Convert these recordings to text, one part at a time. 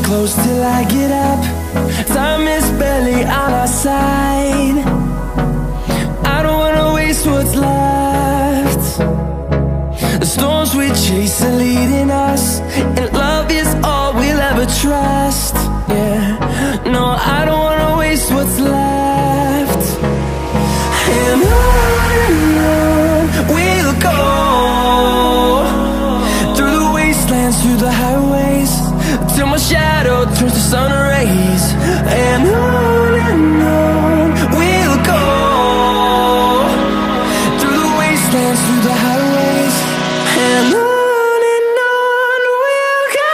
close till I get up. Time is barely on our side. I don't wanna waste what's left. The storms we chase are leading us, and love is all we'll ever trust. Yeah, no, I don't wanna waste what's left. And on we'll go, through the wastelands, through the highways, till my shadow turns to sun rays. And on we'll go, through the wastelands, through the highways, and on we'll go.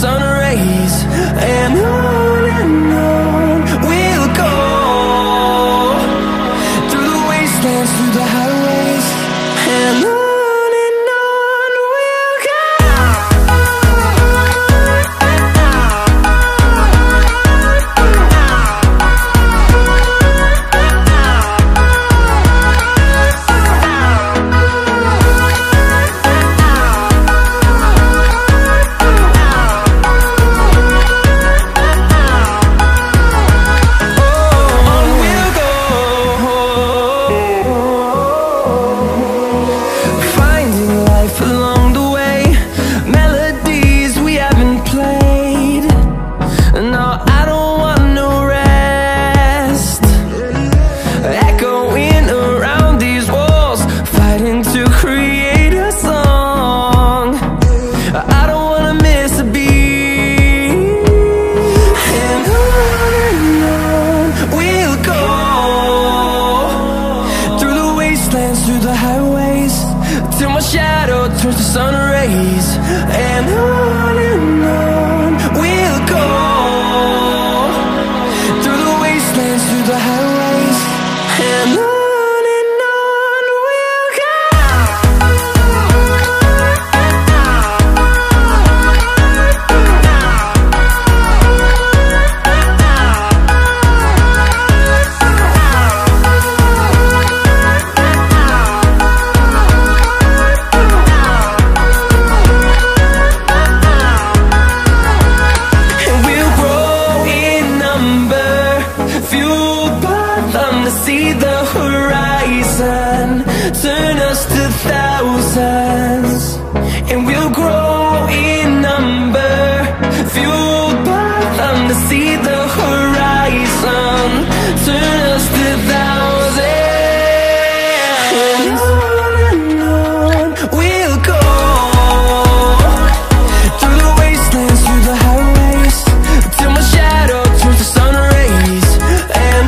sun rays. And on we'll go, through the wastelands, through the highways. And on we'll go. Through the highways, till my shadow turns to sun rays. And on we'll go, through the wastelands, through the highways. And on we'll go. See the horizon, turn us to thousands, and we'll grow in number, fueled by them to see the horizon, turn us to thousands. And on we'll go, through the wastelands, through the highways, till my shadow turns to sun rays. And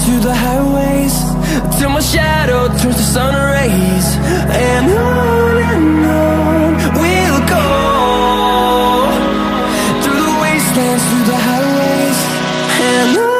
through the highways, till my shadow turns to sun rays. And on we'll go, through the wastelands, through the highways. And on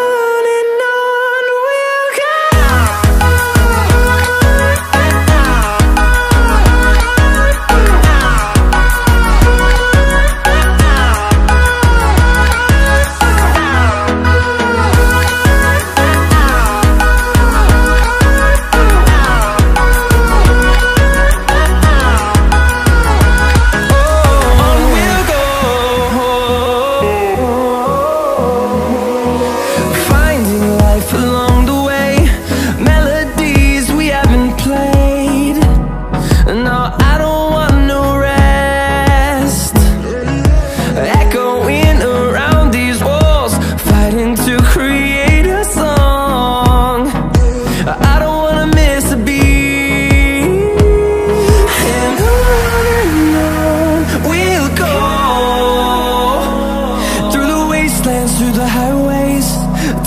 we'll go. Through the highways,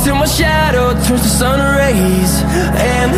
till my shadow turns to sun rays. And